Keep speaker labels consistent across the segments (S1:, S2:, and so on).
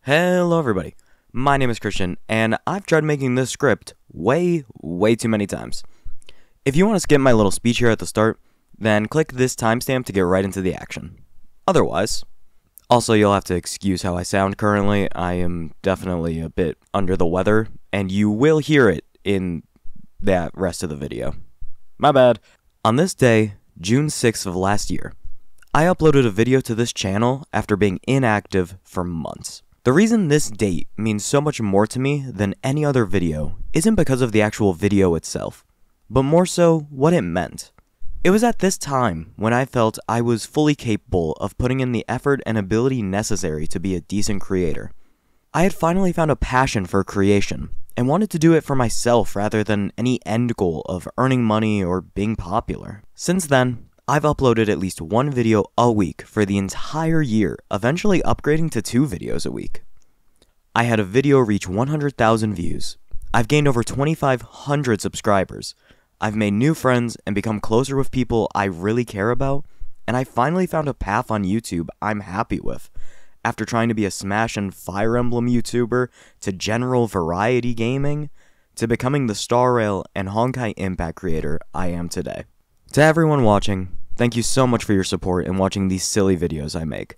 S1: Hello everybody, my name is Christian, and I've tried making this script way too many times. If you want to skip my little speech here at the start, then click this timestamp to get right into the action. Otherwise, also you'll have to excuse how I sound currently. I am definitely a bit under the weather, and you will hear it in that rest of the video. My bad. On this day, June 6th of last year, I uploaded a video to this channel after being inactive for months. The reason this date means so much more to me than any other video isn't because of the actual video itself, but more so what it meant. It was at this time when I felt I was fully capable of putting in the effort and ability necessary to be a decent creator. I had finally found a passion for creation, and wanted to do it for myself rather than any end goal of earning money or being popular. Since then, I've uploaded at least one video a week for the entire year, eventually upgrading to 2 videos a week. I had a video reach 100,000 views. I've gained over 2,500 subscribers. I've made new friends and become closer with people I really care about, and I finally found a path on YouTube I'm happy with, after trying to be a Smash and Fire Emblem YouTuber, to general variety gaming, to becoming the Star Rail and Honkai Impact creator I am today. To everyone watching, thank you so much for your support in watching these silly videos I make.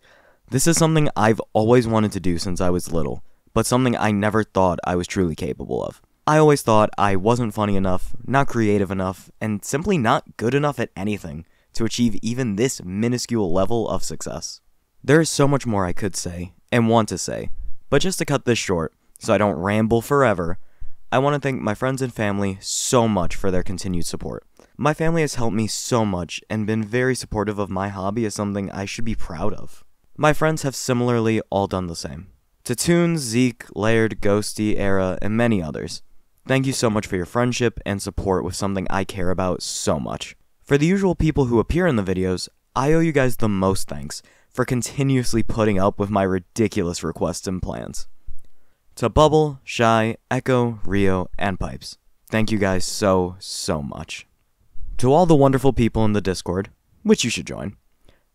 S1: This is something I've always wanted to do since I was little, but something I never thought I was truly capable of. I always thought I wasn't funny enough, not creative enough, and simply not good enough at anything to achieve even this minuscule level of success. There is so much more I could say, and want to say, but just to cut this short, so I don't ramble forever, I want to thank my friends and family so much for their continued support. My family has helped me so much and been very supportive of my hobby as something I should be proud of. My friends have similarly all done the same. To Toons, Zeke, Laird, Ghosty, Era, and many others, thank you so much for your friendship and support with something I care about so much. For the usual people who appear in the videos, I owe you guys the most thanks for continuously putting up with my ridiculous requests and plans. To Bubble, Shy, Echo, Rio, and Pipes, thank you guys so much. To all the wonderful people in the Discord, which you should join,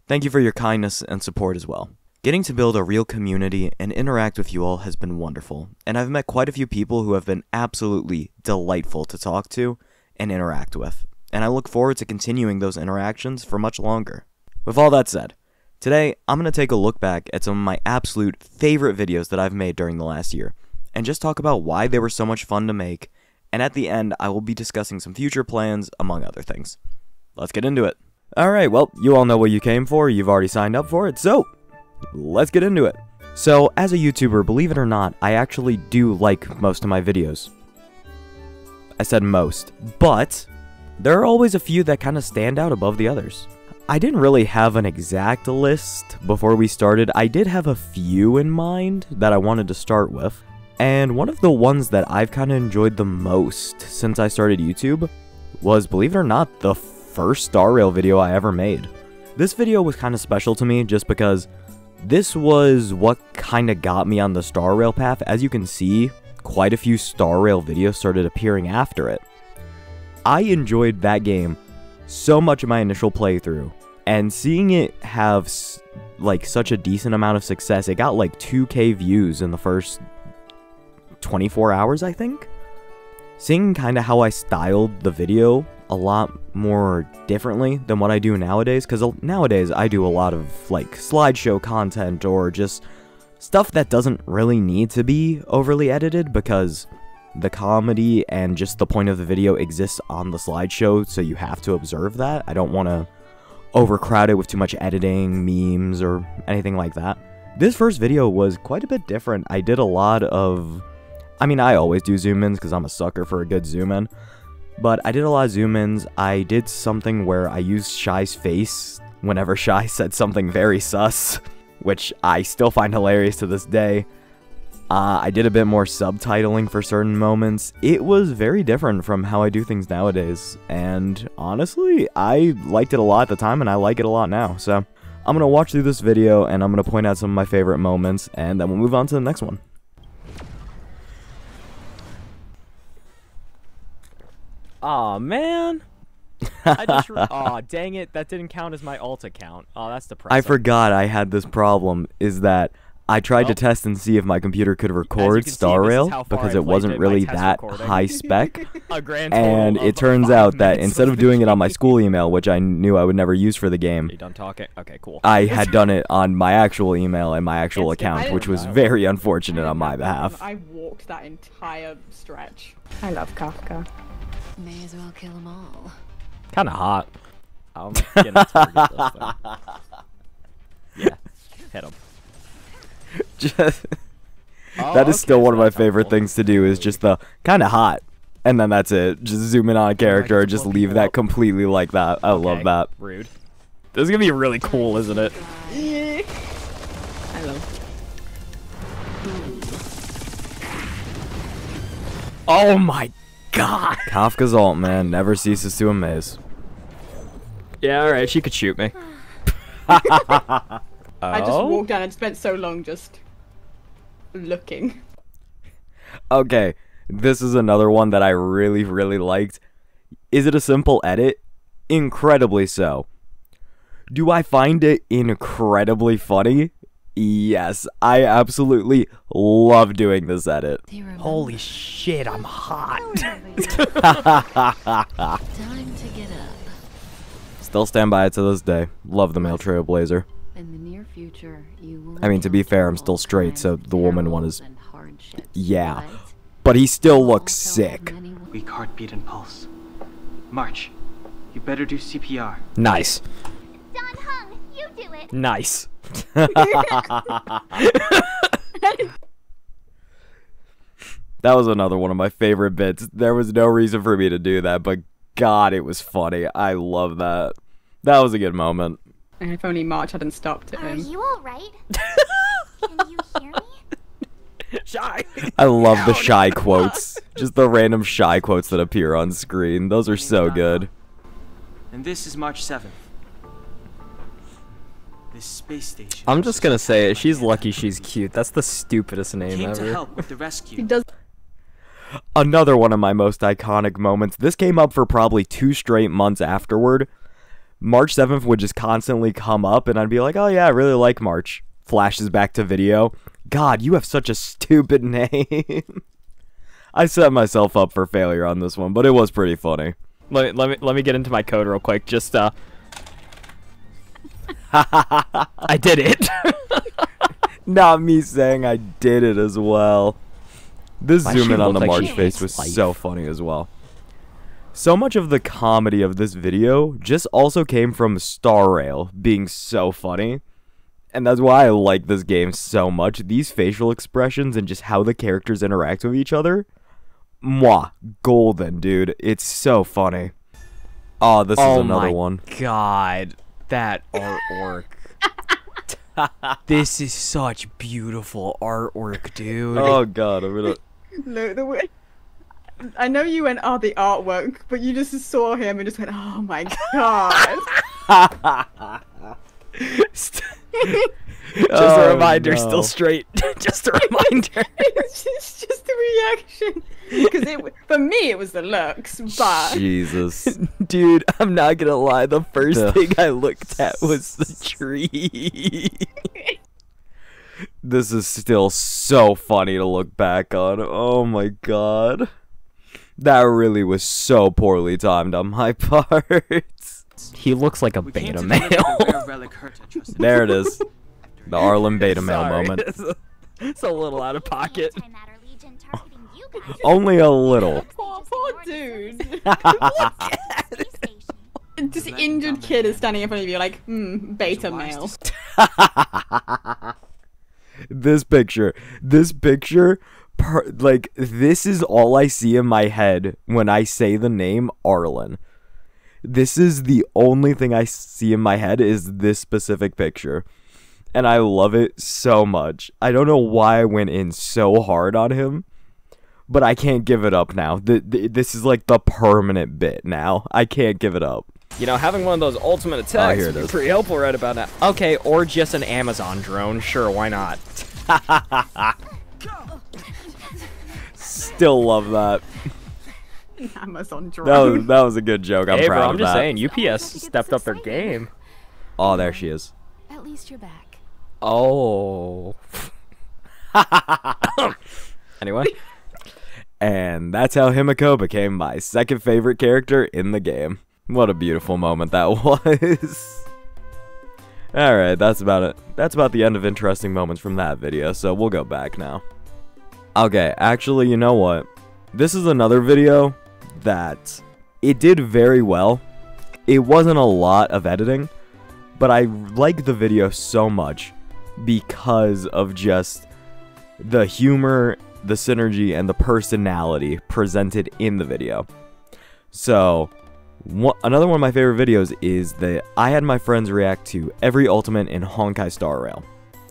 S1: thank you for your kindness and support as well. Getting to build a real community and interact with you all has been wonderful, and I've met quite a few people who have been absolutely delightful to talk to and interact with, and I look forward to continuing those interactions for much longer. With all that said, today I'm going to take a look back at some of my absolute favorite videos that I've made during the last year, and just talk about why they were so much fun to make, and at the end I will be discussing some future plans, among other things. Let's get into it. Alright, well, you all know what you came for, you've already signed up for it, so let's get into it. So, as a YouTuber, believe it or not, I actually do like most of my videos. I said most, but there are always a few that kind of stand out above the others. I didn't really have an exact list before we started. I did have a few in mind that I wanted to start with, and one of the ones that I've kind of enjoyed the most since I started YouTube was, believe it or not, the first Star Rail video I ever made. This video was kind of special to me just because this was what kind of got me on the Star Rail path. As you can see, quite a few Star Rail videos started appearing after it. I enjoyed that game so much in my initial playthrough, and seeing it have like such a decent amount of success, it got like 2K views in the first 24 hours, I think. Seeing kind of how I styled the video a lot more differently than what I do nowadays, because nowadays I do a lot of like slideshow content or just stuff that doesn't really need to be overly edited, because the comedy and just the point of the video exists on the slideshow, so you have to observe that. I don't want to overcrowd it with too much editing, memes, or anything like that. This first video was quite a bit different. I did a lot of, I always do zoom-ins because I'm a sucker for a good zoom-in, but I did a lot of zoom-ins. I did something where I used Shy's face whenever Shy said something very sus, which I still find hilarious to this day. I did a bit more subtitling for certain moments. It was very different from how I do things nowadays, and honestly, I liked it a lot at the time, and I like it a lot now. So I'm going to watch through this video, and I'm going to point out some of my favorite moments, and then we'll move on to the next one. Aw, man. Aw, dang it, that didn't count as my alt account. Oh, that's depressing. I forgot I had this problem, is that I tried to test and see if my computer could record Star Rail because it wasn't really that high spec. And it turns out that instead of doing it on my school email, which I knew I would never use for the game,
S2: Are you done talking? Okay, cool.
S1: I had done it on my actual email and my actual account, which was very unfortunate on my behalf.
S3: I walked that entire stretch. I love Kafka.
S4: May as well kill them all.
S2: Kind of hot. I'm gonna target this thing. Yeah, hit him.
S1: That is still one of my favorite things to do, is just the kind of hot, and then that's it. Just zoom in on a character, or just leave that completely like that. I love that.
S2: Rude. This is gonna be really cool, isn't it?
S3: Yeah. I love.
S2: Oh my god.
S1: Kafka's ult, man, never ceases to amaze.
S2: Yeah, alright, she could shoot me.
S3: I just walked down and spent so long just looking.
S1: Okay, this is another one that I really, really liked. Is it a simple edit? Incredibly so. Do I find it incredibly funny? Yes, I absolutely love doing this edit.
S2: Holy shit, I'm hot.
S4: Time to get up.
S1: Still stand by it to this day. Love the male trailblazer.
S4: In the near future, you will
S1: I mean, to be fair, I'm still straight, so the woman one is...
S4: and hardships,
S1: Yeah.
S4: but
S1: But he still
S4: you
S1: looks
S4: also have
S1: sick.
S4: many
S5: Weak heartbeat and pulse. March. You better do CPR.
S2: Nice.
S6: Don Hung, you do it.
S2: Nice.
S1: That was another one of my favorite bits. There was no reason for me to do that, but God, it was funny. I love that. That was a good moment.
S3: And if only March hadn't stopped
S6: Are
S3: him.
S6: you alright? Can you hear me?
S2: Shy.
S1: I love the shy quotes. Just the random shy quotes that appear on screen. Those are so good.
S5: And this is March 7th. This space station.
S2: I'm just gonna say it. She's lucky she's cute. That's the stupidest name
S5: came to
S2: ever.
S5: help with the
S3: He
S5: rescue.
S3: does.
S1: Another one of my most iconic moments. This came up for probably 2 straight months afterward. March 7th would just constantly come up, and I'd be like, oh yeah, I really like March. Flashes back to video. God, you have such a stupid name. I set myself up for failure on this one, but it was pretty funny.
S2: Let me get into my code real quick. Just I did it.
S1: Not me saying I did it as well. This
S2: Why
S1: zoom
S2: she
S1: in on
S2: look
S1: the
S2: like
S1: March
S2: she
S1: face
S2: hates
S1: was
S2: life?
S1: so funny as well. So much of the comedy of this video just also came from Star Rail being so funny. And that's why I like this game so much. These facial expressions and just how the characters interact with each other. Mwah. Golden, dude. It's so funny. Oh, this is another one.
S2: God, that artwork. This is such beautiful artwork, dude.
S1: Oh god, I'm gonna...
S3: Look, the way. I know you went, oh, the artwork, but you just saw him and just went, oh my god.
S2: Just a reminder,
S1: no.
S2: still straight. Just a reminder.
S3: It's just the reaction. Because for me, it was the looks, but.
S1: Jesus.
S2: Dude, I'm not gonna lie. The first
S1: Ugh.
S2: thing I looked at was the tree.
S1: This is still so funny to look back on. Oh my god. That really was so poorly timed on my part.
S2: He looks like a
S5: We came
S2: beta
S5: to
S2: male.
S5: deliver the rare relic Herta trusted.
S1: There it is. The Arlen beta male
S2: Sorry,
S1: moment.
S2: It's a little out of pocket.
S1: Only a little.
S3: Poor dude. Just injured kid is standing in front of you like, beta male.
S1: This picture, like, this is all I see in my head when I say the name Arlen. This is the only thing I see in my head is this specific picture. And I love it so much. I don't know why I went in so hard on him, but I can't give it up now. This is like the permanent bit now. I can't give it up.
S2: You know, having one of those ultimate attacks
S1: here it
S2: would be
S1: is.
S2: pretty helpful right about now. Okay, or just an Amazon drone. Sure, why not?
S1: Still love that.
S3: Amazon drone.
S1: That was a good joke. I'm
S2: Hey,
S1: proud
S2: bro,
S1: of
S2: I'm just
S1: that.
S2: saying, UPS stepped up their game.
S1: Oh, there she is.
S4: At least you're back.
S2: Oh. Anyway.
S1: And that's how Himiko became my second favorite character in the game. What a beautiful moment that was. Alright, that's about it. That's about the end of interesting moments from that video, so we'll go back now. Okay, actually, you know what? This is another video that it did very well. It wasn't a lot of editing, but I like the video so much because of just the humor, the synergy, and the personality presented in the video. So, another one of my favorite videos is that I had my friends react to every ultimate in Honkai Star Rail.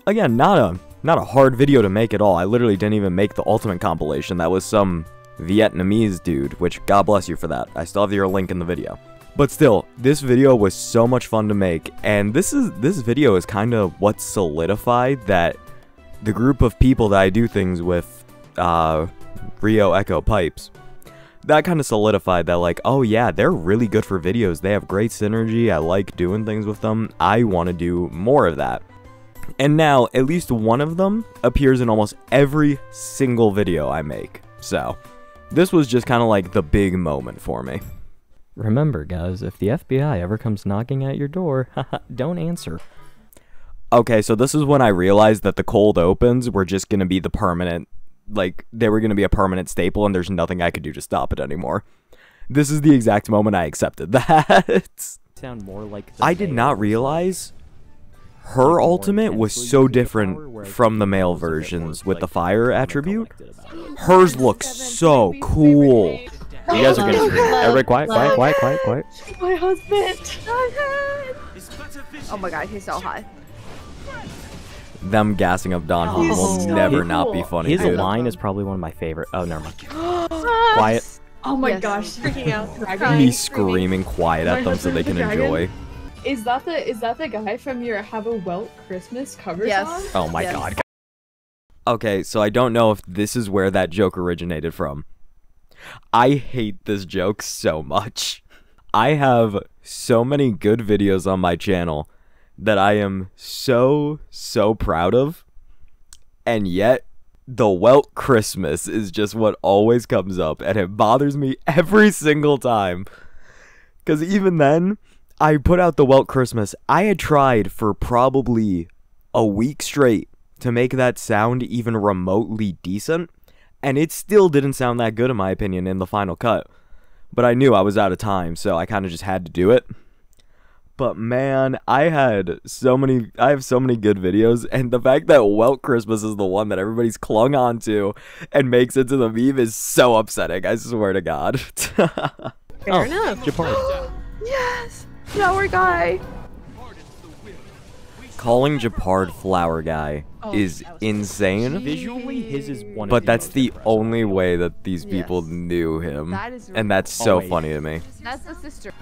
S1: Again, not a hard video to make at all. I literally didn't even make the ultimate compilation. That was some Vietnamese dude, which God bless you for that. I still have your link in the video. But still, this video was so much fun to make, and this video is kind of what solidified that the group of people that I do things with, Rio Echo Pipes, that kind of solidified that, like, oh yeah, they're really good for videos. They have great synergy. I like doing things with them. I want to do more of that. And now, at least one of them appears in almost every single video I make. So, this was just kind of like the big moment for me.
S2: Remember, guys, if the FBI ever comes knocking at your door, don't answer.
S1: Okay, so this is when I realized that the cold opens were just going to be the permanent, like, they were going to be a permanent staple, and there's nothing I could do to stop it anymore. This is the exact moment I accepted that.
S2: Sound more like
S1: I did not realize her ultimate was so different from the male versions with the fire attribute. Hers looks so cool.
S2: You guys are gonna scream. Everybody quiet.
S7: My husband! Oh my god, he's so hot.
S1: Them gassing up Don He will
S7: so
S1: never
S7: cool.
S1: not be funny,
S2: His
S1: dude.
S2: line is probably one of my favorite. Oh, never mind. Quiet.
S7: Oh my
S3: Yes.
S7: gosh, freaking out.
S1: Me
S7: Crying,
S1: screaming quiet at them so they can enjoy.
S8: Is that the guy from your Have a Welt Christmas cover
S7: Yes.
S8: song?
S2: Oh my
S7: Yes.
S2: god.
S1: Okay, so I don't know if this is where that joke originated from. I hate this joke so much. I have so many good videos on my channel that I am so proud of, and yet the Welt Christmas is just what always comes up, and it bothers me every single time. Because even then, I put out the Welt Christmas. I had tried for probably a week straight to make that sound even remotely decent, and it still didn't sound that good in my opinion in the final cut. But I knew I was out of time, so I kind of just had to do it. But man, I have so many good videos, and the fact that Welt Christmas is the one that everybody's clung on to and makes it to the meme is so upsetting, I swear to God.
S7: Fair enough.
S2: Japar.
S7: Yes! Flower guy!
S1: Calling Japard Flower Guy is insane,
S2: Visually, his is one of
S1: but
S2: the
S1: that's
S2: most
S1: the
S2: impressive.
S1: only way that these people
S7: Yes.
S1: knew him,
S7: That is
S1: and that's so
S2: Oh, wait.
S1: funny to me.
S7: That's the sister.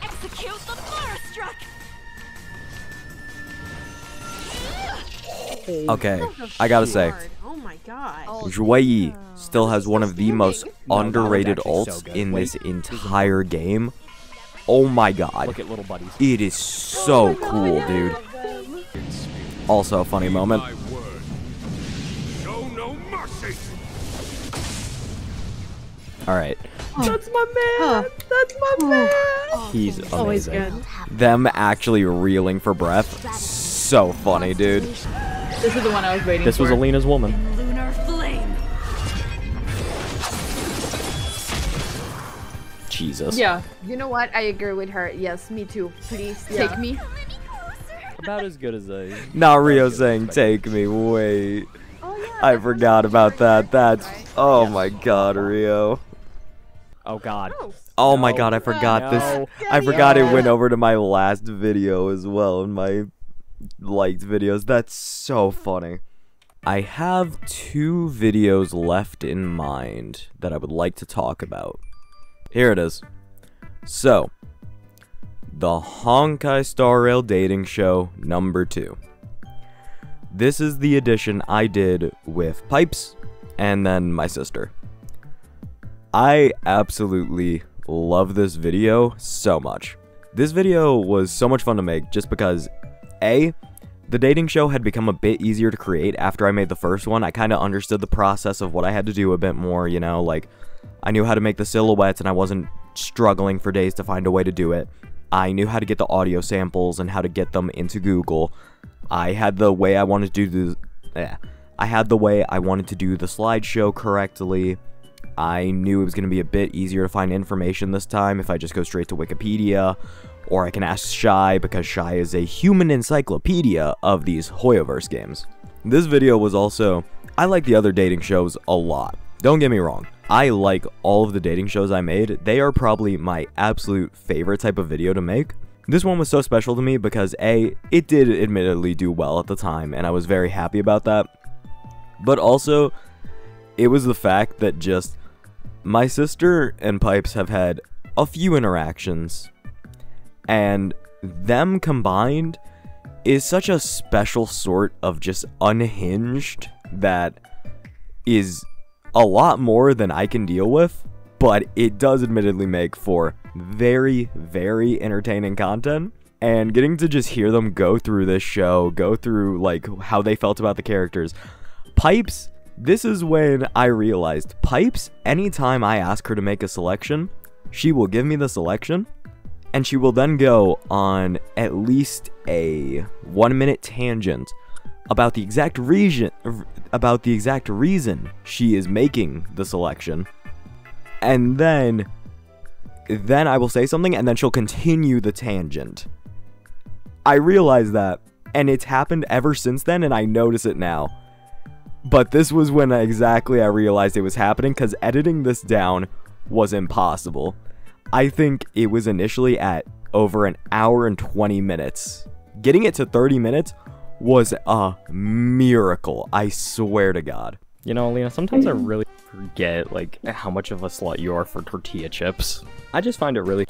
S6: Execute the fire struck!
S1: Okay, I gotta say,
S7: Oh my god.
S1: Jue Yi still has one of the most
S2: No,
S1: underrated
S2: that was actually
S1: ults
S2: so good.
S1: in
S2: Wait,
S1: this entire game. Oh my god.
S2: Look at little buddies.
S1: It is so cool, dude. Also a funny moment. Alright,
S7: That's my man! That's my man!
S2: He's amazing.
S7: Always good.
S1: them actually reeling for breath. So funny, dude.
S8: This is the one I was waiting
S2: This
S8: for.
S2: was Alina's woman.
S6: Lunar flame!
S1: Jesus.
S8: Yeah.
S7: You know what? I agree with her. Yes, me too. Please take me.
S2: About as good as a.
S1: Not Rio saying take me, wait. I forgot about that. That's, oh my god, Rio.
S2: Oh god.
S1: Oh my
S2: No.
S1: god, I forgot this.
S2: No.
S1: I forgot it went over to my last video as well in my liked videos. That's so funny. I have 2 videos left in mind that I would like to talk about. Here it is. So, the Honkai Star Rail Dating Show number 2. This is the edition I did with Pipes and then my sister. I absolutely love this video so much. This video was so much fun to make just because A, The dating show had become a bit easier to create after I made the first one. I kind of understood the process of what I had to do a bit more, you know, like, I knew how to make the silhouettes and I wasn't struggling for days to find a way to do it. I knew how to get the audio samples and how to get them into Google. I had the way I wanted to do the slideshow correctly. I knew it was going to be a bit easier to find information this time if I just go straight to Wikipedia, or I can ask Shy, because Shy is a human encyclopedia of these Hoyoverse games. This video was also, I like the other dating shows a lot. Don't get me wrong, I like all of the dating shows I made. They are probably my absolute favorite type of video to make. This one was so special to me because A, it did admittedly do well at the time, and I was very happy about that. But also, it was the fact that just, my sister and Pipes have had a few interactions, and them combined is such a special sort of just unhinged that is a lot more than I can deal with, but it does admittedly make for very, very entertaining content. And getting to just hear them go through this show, go through like how they felt about the characters. Pipes, this is when I realized Pipes, anytime I ask her to make a selection, she will give me the selection, and she will then go on at least a 1-minute tangent about the exact reason she is making the selection. And then I will say something, and then she'll continue the tangent. I realize that, and it's happened ever since then, and I notice it now. But this was when exactly I realized it was happening, because editing this down was impossible. I think it was initially at over an hour and 20 minutes. Getting it to 30 minutes was a miracle, I swear to God.
S2: You know, Lena, sometimes I really forget, like, how much of a slut you are for tortilla chips. I just find it really...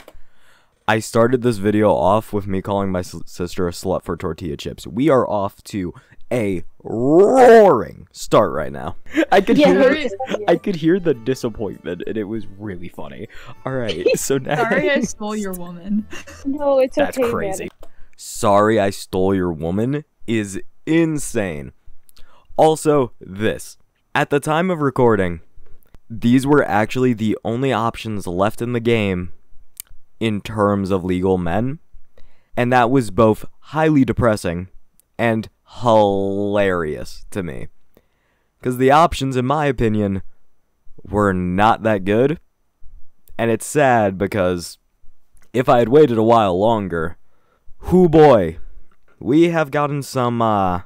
S1: I started this video off with me calling my sister a slut for tortilla chips. We are off to a roaring start right now.
S2: I could hear the disappointment, and it was really funny. All right, so now...
S9: Sorry I stole your woman.
S8: No, it's okay.
S2: That's crazy.
S8: Man.
S1: Sorry I stole your woman is insane. Also, this. At the time of recording, these were actually the only options left in the game in terms of legal men, and that was both highly depressing and hilarious to me, because the options, in my opinion, were not that good. And it's sad because if I had waited a while longer, hoo boy, we have gotten some options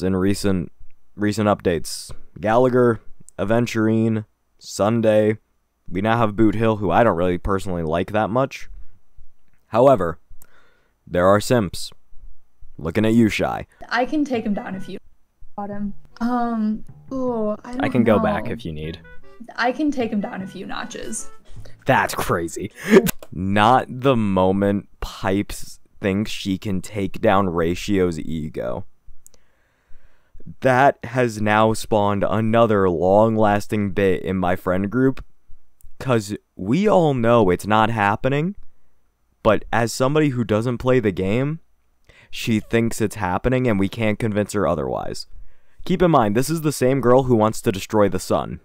S1: in recent updates. Gallagher, Aventurine, Sunday. We now have Boot Hill, who I don't really personally like that much. However, there are simps. Looking at you, Shy.
S9: I can take him down if you got him.
S2: I can go back if you need.
S9: I can take him down a few notches.
S2: That's crazy.
S1: Not the moment Pipes thinks she can take down Ratio's ego. That has now spawned another long-lasting bit in my friend group, because we all know it's not happening, but as somebody who doesn't play the game, she thinks it's happening and we can't convince her otherwise. Keep in mind, this is the same girl who wants to destroy the sun.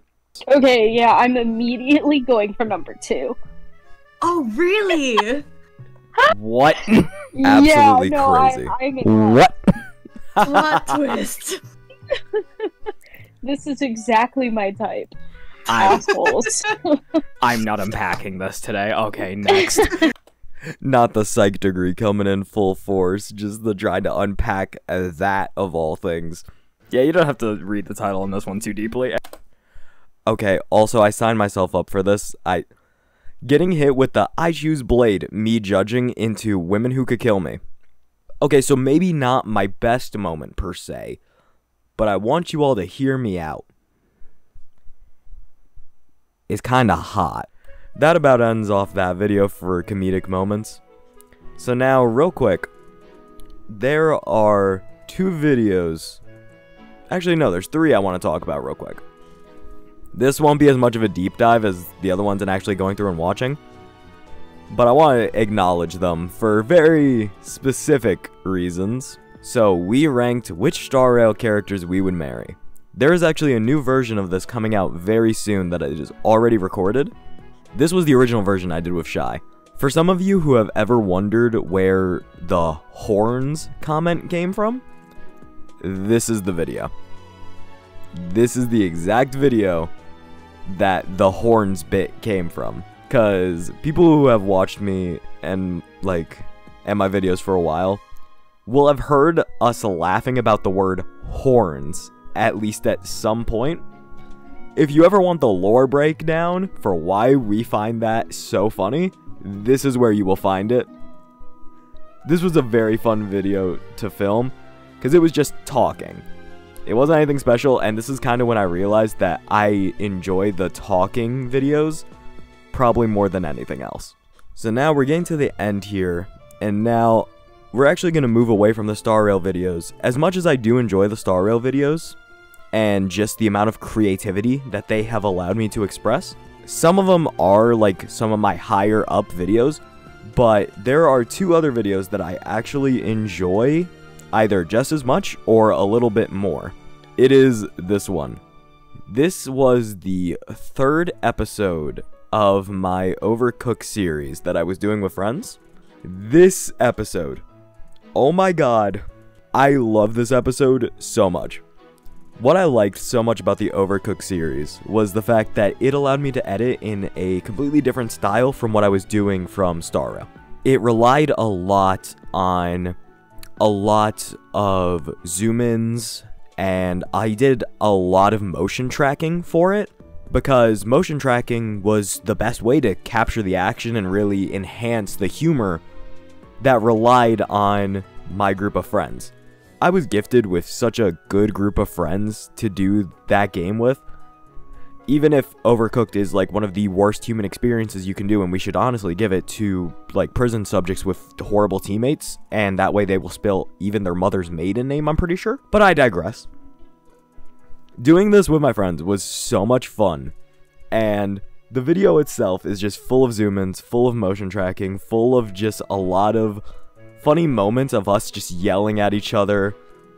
S8: Okay, yeah, I'm immediately going for number 2.
S9: Oh, really?
S2: What?
S1: Absolutely
S8: yeah, no,
S1: crazy.
S8: I'm in
S2: What?
S9: Plot twist.
S8: This is exactly my type. Assholes.
S2: I'm not unpacking this today. Okay, next.
S1: Not the psych degree coming in full force, just the trying to unpack that of all things.
S2: Yeah, you don't have to read the title on this one too deeply.
S1: Okay, also I signed myself up for this. Getting hit with the I choose blade, me judging into women who could kill me. Okay, so maybe not my best moment per se, but I want you all to hear me out. It's kinda hot. That about ends off that video for comedic moments. So now, real quick, there are 2 videos. Actually, no, there's 3 I want to talk about real quick. This won't be as much of a deep dive as the other ones and actually going through and watching. but I want to acknowledge them for very specific reasons. So we ranked which Star Rail characters we would marry. There is actually a new version of this coming out very soon that is already recorded. This was the original version I did with Shy. For some of you who have ever wondered where the horns comment came from, this is the video. This is the exact video that the horns bit came from. Because people who have watched me and my videos for a while will have heard us laughing about the word horns, at least at some point. If you ever want the lore breakdown for why we find that so funny, this is where you will find it. This was a very fun video to film, because it was just talking. It wasn't anything special, and this is kind of when I realized that I enjoy the talking videos probably more than anything else. So now we're getting to the end here, and now we're actually going to move away from the Star Rail videos. As much as I do enjoy the Star Rail videos, and just the amount of creativity that they have allowed me to express, some of them are like some of my higher up videos, but there are two other videos that I actually enjoy either just as much or a little bit more. It is this one. This was the third episode of my Overcooked series that I was doing with friends. This episode, oh my god, I love this episode so much. What I liked so much about the Overcooked series was the fact that it allowed me to edit in a completely different style from what I was doing from Star Rail. It relied a lot on a lot of zoom-ins, and I did a lot of motion tracking for it, because motion tracking was the best way to capture the action and really enhance the humor that relied on my group of friends. I was gifted with such a good group of friends to do that game with. Even if Overcooked is like one of the worst human experiences you can do, and we should honestly give it to like prison subjects with horrible teammates, and that way they will spill even their mother's maiden name, I'm pretty sure. But I digress. Doing this with my friends was so much fun, and the video itself is just full of zoom-ins, full of motion tracking, full of just a lot of funny moments of us just yelling at each other.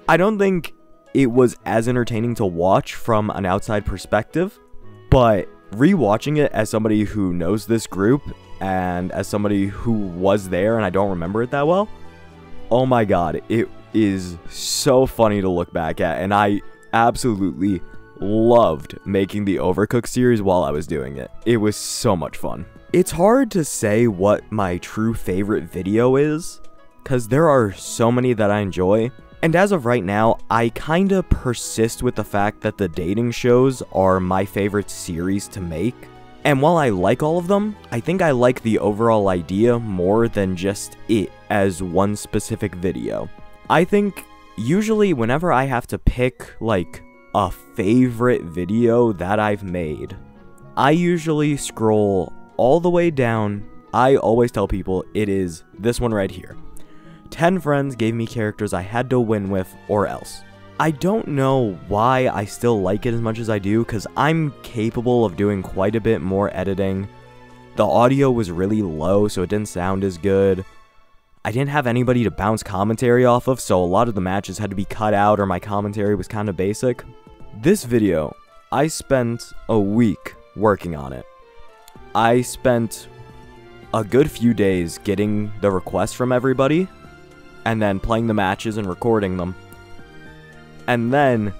S1: I don't think it was as entertaining to watch from an outside perspective, but rewatching it as somebody who knows this group and as somebody who was there and I don't remember it that well, oh my god, it is so funny to look back at, and I absolutely loved making the Overcooked series while I was doing it. It was so much fun. It's hard to say what my true favorite video is, because there are so many that I enjoy, and as of right now, I kinda persist with the fact that the dating shows are my favorite series to make. And while I like all of them, I think I like the overall idea more than just it as one specific video. I think usually whenever I have to pick like a favorite video that I've made, I usually scroll all the way down. I always tell people it is this one right here. 10 friends gave me characters I had to win with or else. I don't know why I still like it as much as I do, because I'm capable of doing quite a bit more editing. The audio was really low, so it didn't sound as good. I didn't have anybody to bounce commentary off of, so a lot of the matches had to be cut out or my commentary was kind of basic. This video, I spent a week working on it. I spent a good few days getting the requests from everybody, and then playing the matches and recording them. And then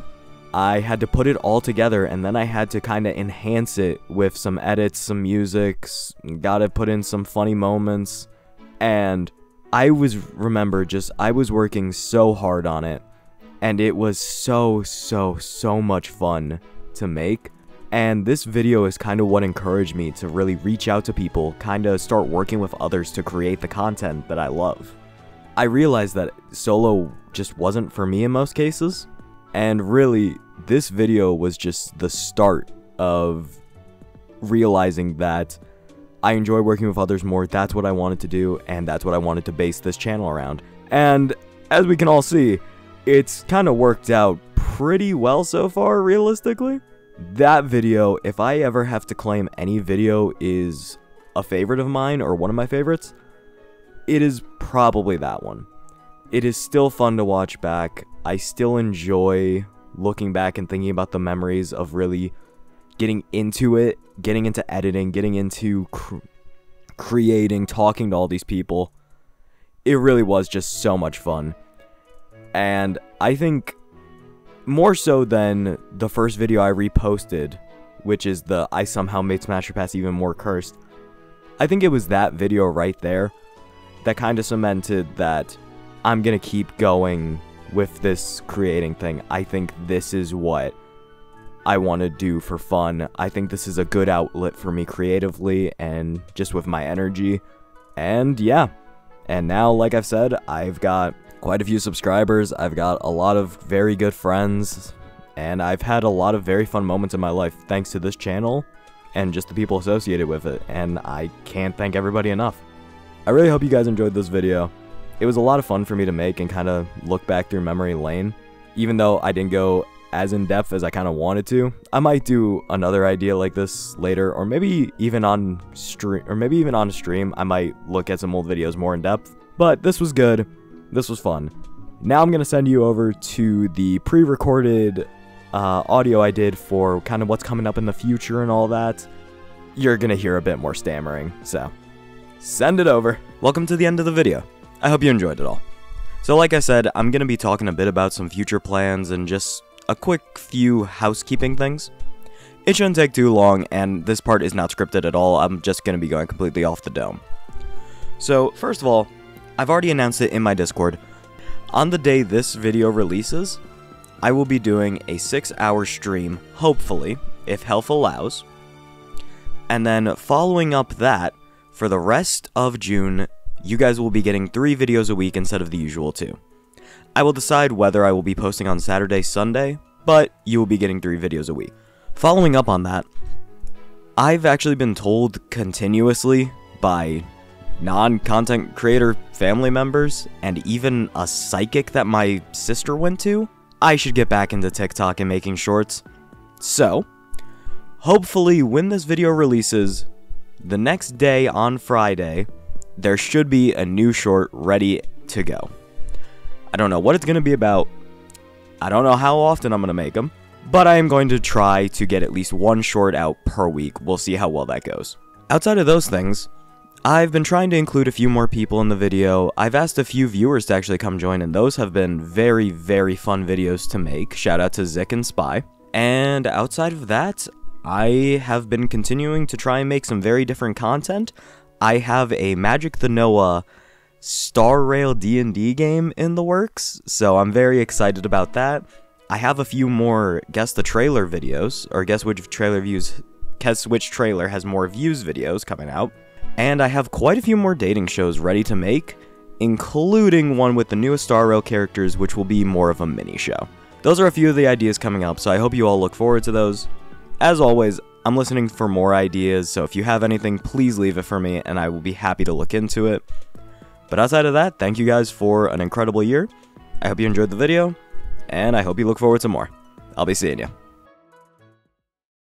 S1: I had to put it all together, and then I had to kind of enhance it with some edits, some music, gotta put in some funny moments, and I was working so hard on it, and it was so much fun to make. And this video is kind of what encouraged me to really reach out to people, kind of start working with others to create the content that I love. I realized that solo just wasn't for me in most cases, and really, this video was just the start of realizing that I enjoy working with others more. That's what I wanted to do, and that's what I wanted to base this channel around. And as we can all see, it's kind of worked out pretty well so far, realistically. That video, if I ever have to claim any video is a favorite of mine or one of my favorites, it is probably that one. It is still fun to watch back. I still enjoy looking back and thinking about the memories of really getting into it, getting into editing, getting into creating, talking to all these people. It really was just so much fun. And I think more so than the first video I reposted, which is the I somehow made Smasher Pass even more cursed, I think it was that video right there that kind of cemented that I'm gonna keep going with this creating thing. I think this is what I want to do for fun. I think this is a good outlet for me creatively and just with my energy. And yeah, and now, like I've said, I've got quite a few subscribers, I've got a lot of very good friends, and I've had a lot of very fun moments in my life thanks to this channel and just the people associated with it, and I can't thank everybody enough. I really hope you guys enjoyed this video. It was a lot of fun for me to make and kind of look back through memory lane, even though I didn't go as in depth as I kind of wanted to. I might do another idea like this later, or maybe even on stream, I might look at some old videos more in depth. But this was good. This was fun. Now I'm gonna send you over to the pre-recorded audio I did for kind of what's coming up in the future and all that. You're gonna hear a bit more stammering, so send it over. Welcome to the end of the video. I hope you enjoyed it all. So like I said, I'm gonna be talking a bit about some future plans and just a quick few housekeeping things. It shouldn't take too long, and this part is not scripted at all. I'm just gonna be going completely off the dome. So first of all, I've already announced it in my Discord. On the day this video releases, I will be doing a 6-hour stream, hopefully, if health allows. And then following up that, for the rest of June, you guys will be getting 3 videos a week instead of the usual 2. I will decide whether I will be posting on Saturday, Sunday, but you will be getting 3 videos a week. Following up on that, I've actually been told continuously by non-content creator family members and even a psychic that my sister went to, I should get back into TikTok and making shorts. So, hopefully when this video releases, the next day on Friday, there should be a new short ready to go. I don't know what it's going to be about. I don't know how often I'm going to make them, but I am going to try to get at least 1 short out per week. We'll see how well that goes. Outside of those things, I've been trying to include a few more people in the video. I've asked a few viewers to actually come join, and those have been very, very fun videos to make. Shout out to Zik and Spy. And outside of that, I have been continuing to try and make some very different content. I have a Magic the Noah Star Rail D&D game in the works, so I'm very excited about that. I have a few more Guess the Trailer videos, or Guess which trailer has more views videos coming out. And I have quite a few more dating shows ready to make, including one with the newest Star Rail characters, which will be more of a mini show. Those are a few of the ideas coming up, so I hope you all look forward to those. As always, I'm listening for more ideas, so if you have anything, please leave it for me, and I will be happy to look into it. But outside of that, thank you guys for an incredible year. I hope you enjoyed the video, and I hope you look forward to more. I'll be seeing you.